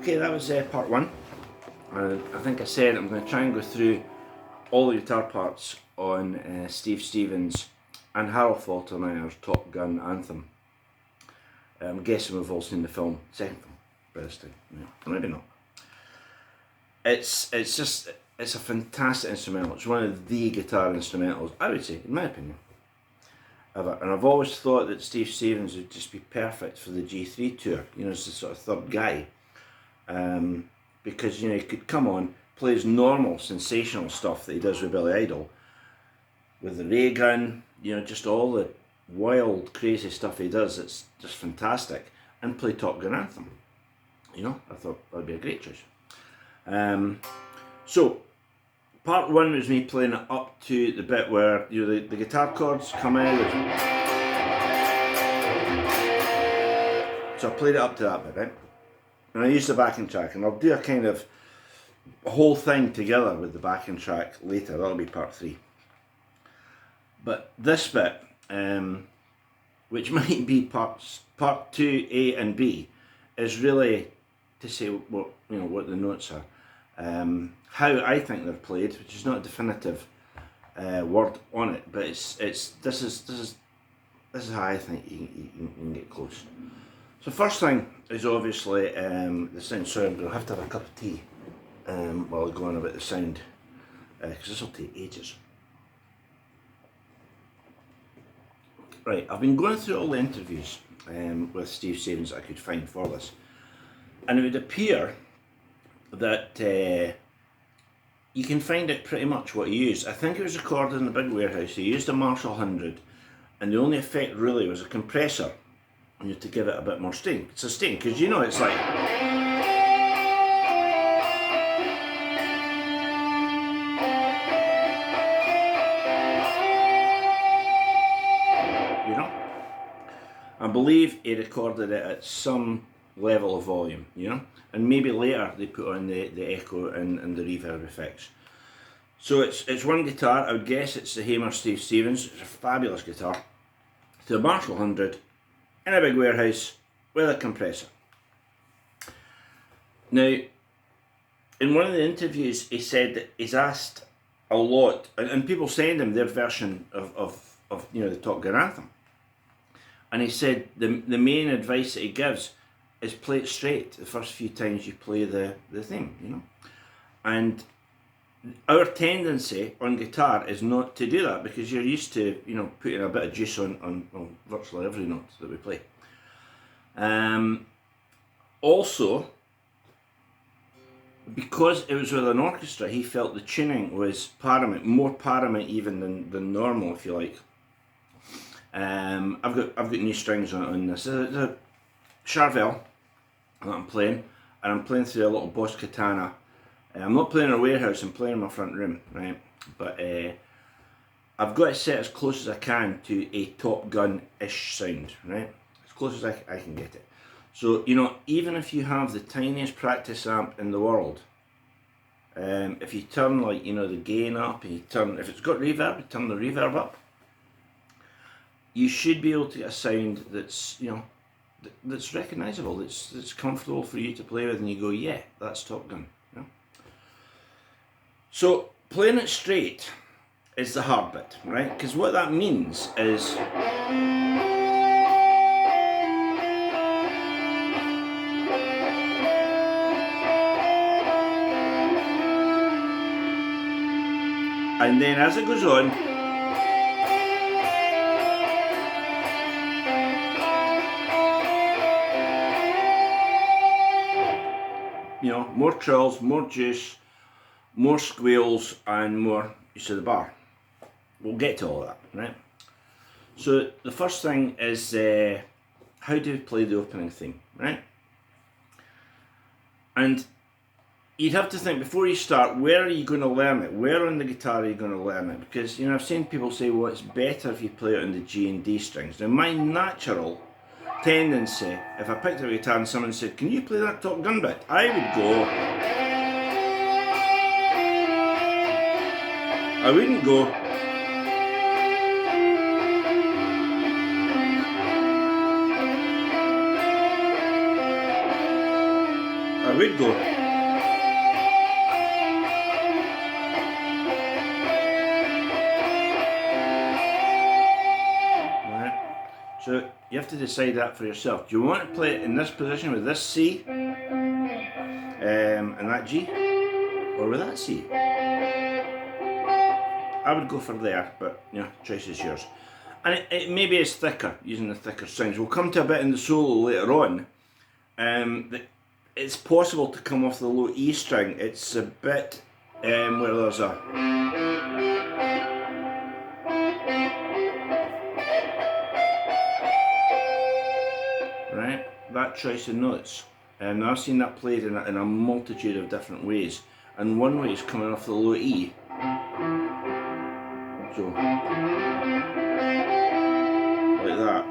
Okay, that was part one. I think I said I'm going to try and go through all the guitar parts on Steve Stevens and Harold Faltermeyer's Top Gun Anthem. I'm guessing we've all seen the film, second film, by this time. Yeah, maybe not. It's a fantastic instrumental. It's one of the guitar instrumentals, I would say, in my opinion, ever. And I've always thought that Steve Stevens would just be perfect for the G3 tour, you know, as the sort of third guy. Because, you know, he could come on, play his normal sensational stuff that he does with Billy Idol, with the ray gun, you know, just all the wild, crazy stuff he does. It's just fantastic. And play Top Gun Anthem. You know, I thought that would be a great choice. So, part one was me playing it up to the bit where, you know, the guitar chords come out. So I played it up to that bit, right? And I used the backing track, and I'll do a kind of whole thing together with the backing track later. That'll be part three. But this bit, which might be part 2A and B, is really to say what, you know, what the notes are, how I think they're played, which is not a definitive word on it, but this is how I think you can get close. So first thing is obviously the sound. Sorry, I'm going to have a cup of tea while I go on about the sound, because this will take ages. Right, I've been going through all the interviews with Steve Stevens that I could find for this, and it would appear that you can find out pretty much what he used. I think it was recorded in the big warehouse. He used a Marshall 100, and the only effect really was a compressor, you know, to give it a bit more sustain, because you know it's like, you know. I believe he recorded it at some level of volume, you know, and maybe later they put on the echo and the reverb effects. So it's one guitar. I would guess it's the Hamer Steve Stevens. It's a fabulous guitar. To a Marshall 100 in a big warehouse with a compressor. Now, in one of the interviews, he said that he's asked a lot, and people send him their version of you know, the Top Gun Anthem, and he said the main advice that he gives is play it straight the first few times you play the theme, you know. And our tendency on guitar is not to do that, because you're used to, you know, putting a bit of juice on virtually every note that we play. Also, because it was with an orchestra, he felt the tuning was paramount, more paramount even than normal, if you like. I've got new strings on this. It's a Charvel that I'm playing, and I'm playing through a little Boss Katana. I'm not playing in a warehouse, I'm playing in my front room, right? But I've got it set as close as I can to a Top Gun-ish sound, right? As close as I can get it. So, you know, even if you have the tiniest practice amp in the world, if you turn, like, you know, the gain up, and if it's got reverb, you turn the reverb up, you should be able to get a sound that's, you know, that's recognisable, that's comfortable for you to play with, and you go, yeah, that's Top Gun. You know? So playing it straight is the hard bit, right? Because what that means is and then as it goes on, you know, more trills, more juice, more squeals, and more use of the bar. We'll get to all that, right? So the first thing is how do you play the opening theme, right? And you'd have to think before you start, where are you going to learn it? Where on the guitar are you going to learn it? Because, you know, I've seen people say, well, it's better if you play it on the G and D strings. Now, my natural tendency, if I picked up a guitar and someone said, can you play that Top Gun bit? I would go, I wouldn't go, I would go. Right. So you have to decide that for yourself. Do you want to play it in this position with this C and that G, or with that C? I would go for there, but you know, choice is yours. And it maybe is thicker, using the thicker strings. We'll come to a bit in the solo later on. It's possible to come off the low E string. It's a bit where there's a... Right, that choice of notes. And I've seen that played in a multitude of different ways. And one way is coming off the low E. So, like that.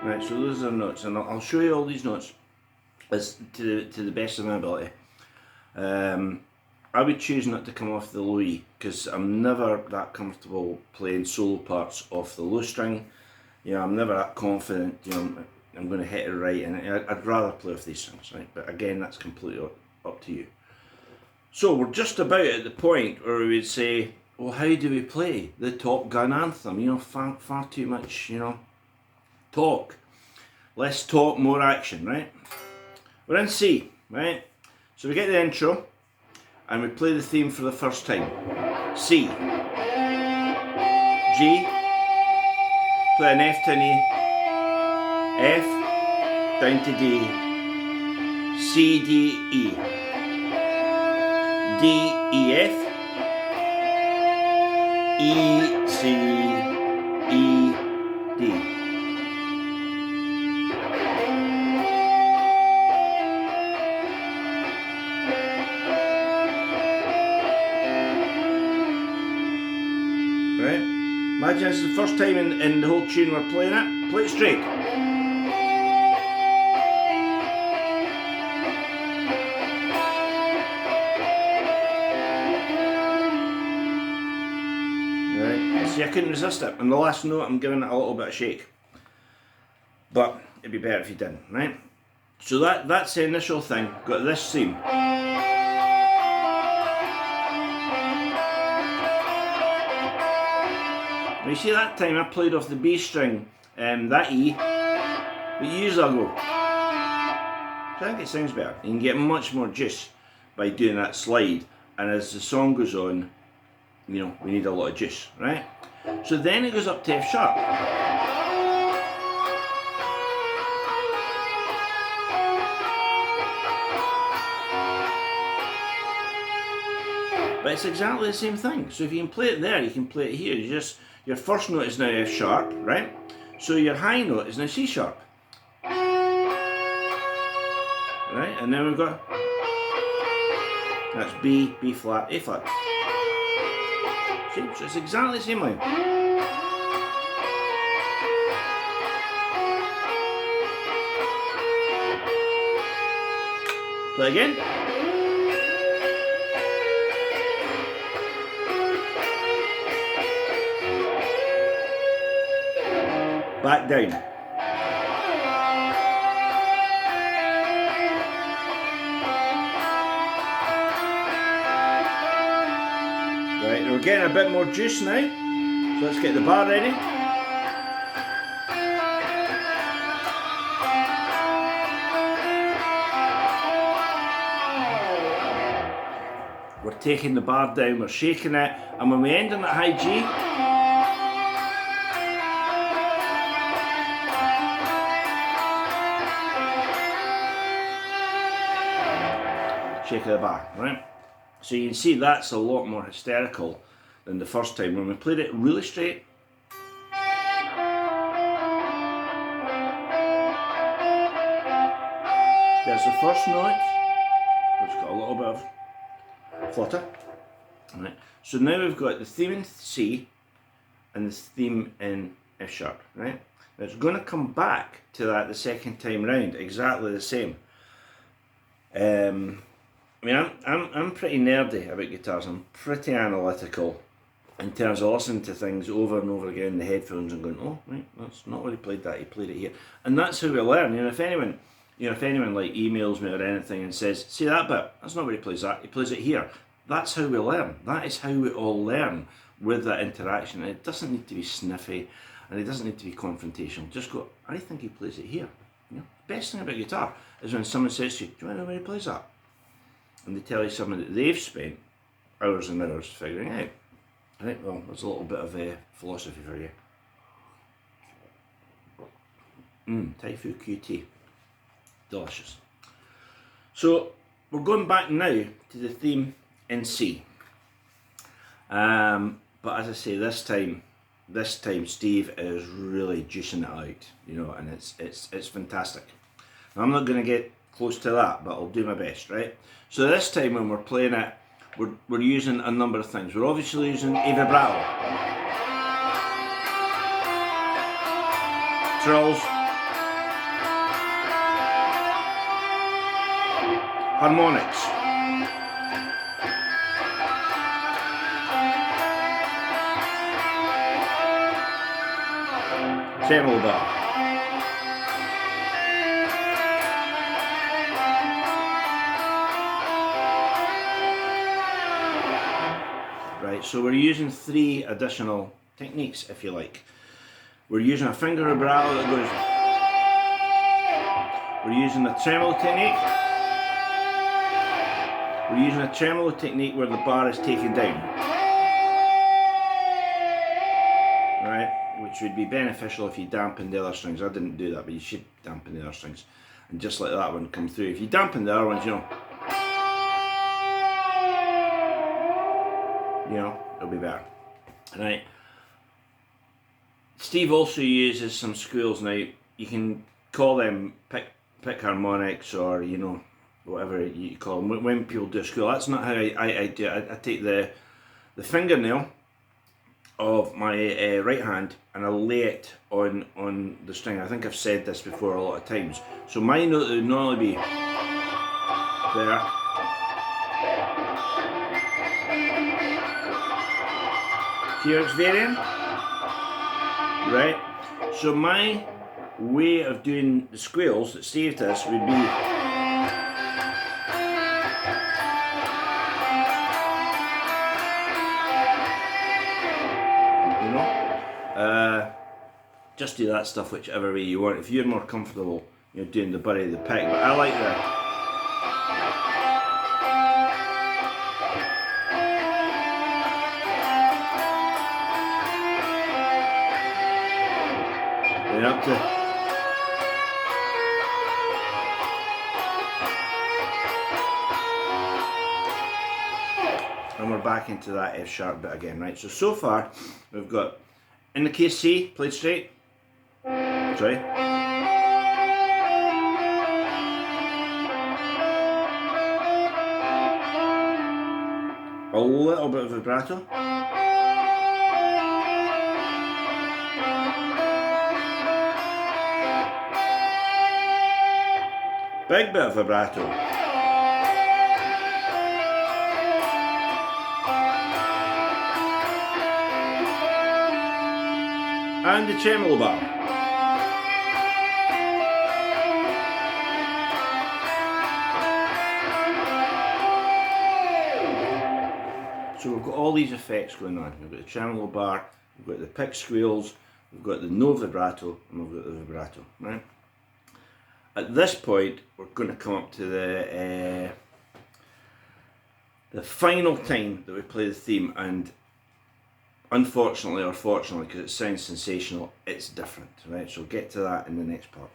Right, so those are notes, and I'll show you all these notes as to the best of my ability. I would choose not to come off the low E, because I'm never that comfortable playing solo parts off the low string. You know, I'm never that confident, you know, I'm going to hit it right, and I'd rather play off these strings, right? But again, that's completely up to you. So we're just about at the point where we would say, well, how do we play the Top Gun anthem? You know, far too much, you know, talk. Less talk, more action, right? We're in C, right? So we get the intro, and we play the theme for the first time. C, G, play an F to an E, F, down to D, C, D, E. D, E, F, E, C, E, D. Right? Imagine this is the first time in the whole tune we're playing it. Play it straight. See, I couldn't resist it. On the last note, I'm giving it a little bit of shake. But it'd be better if you didn't, right? So that's the initial thing. Got this theme. Now you see that time I played off the B string, that E, but usually I'll go. So I think it sounds better. You can get much more juice by doing that slide, and as the song goes on, you know, we need a lot of juice, right? So then it goes up to F sharp. But it's exactly the same thing. So if you can play it there, you can play it here. Your first note is now F sharp, right? So your high note is now C sharp. Right? And then we've got, that's B, B flat, A flat. See, so it's exactly the same line. Play again. Back down. Right, we're getting a bit more juice now, so let's get the bar ready. We're taking the bar down, we're shaking it, and when we end on that high G, shake of the bar, right? So you can see that's a lot more hysterical than the first time when we played it really straight. There's the first note, which got a little bit of flutter. Right. So now we've got the theme in C and the theme in F sharp. Right. Now it's going to come back to that the second time round, exactly the same. I mean, I'm pretty nerdy about guitars. I'm pretty analytical. in terms of listening to things over and over again in the headphones and going, oh, right, that's not where he played that, he played it here. And that's how we learn. If anyone like emails me or anything and says, see that bit, that's not where he plays that, he plays it here. That's how we learn. That is how we all learn, with that interaction. It doesn't need to be sniffy, and it doesn't need to be confrontational. Just go, I think he plays it here. The best thing about guitar is when someone says to you, do you want to know where he plays that? And they tell you something that they've spent hours and hours figuring out. Right, well, there's a little bit of philosophy for you. Taifu QT. Delicious. So, we're going back now to the theme in C. But as I say, this time Steve is really juicing it out, and it's fantastic. Now, I'm not going to get close to that, but I'll do my best, right? So this time when we're playing it, we're using a number of things. We're obviously using a vibrato, trills, harmonics, tremolo bar. Right, so we're using 3 additional techniques, if you like. We're using a finger vibrato that goes. We're using a tremolo technique. We're using a tremolo technique where the bar is taken down. Right, which would be beneficial if you dampen the other strings. I didn't do that, but you should dampen the other strings. And just let that one come through. If you dampen the other ones, it'll be better. Right. Steve also uses some squeals. Now, you can call them pick harmonics, or whatever you call them. When people do a squeal, that's not how I do it. I take the fingernail of my right hand and I lay it on the string. I think I've said this before a lot of times. So my note would normally be there. Here it's varying, right? So my way of doing the squeals that Steve does would be just do that stuff whichever way you want. If you're more comfortable, doing the bury of the pick, but I like that. Up to and we're back into that F sharp bit again, right? So far we've got, in the key of C, played straight, sorry, a little bit of vibrato, big bit of vibrato, and the tremolo bar. So we've got all these effects going on. We've got the tremolo bar, we've got the pick squeals, we've got the no vibrato, and we've got the vibrato, right? At this point, we're going to come up to the final time that we play the theme, and unfortunately or fortunately, because it sounds sensational, it's different, right? So we'll get to that in the next part.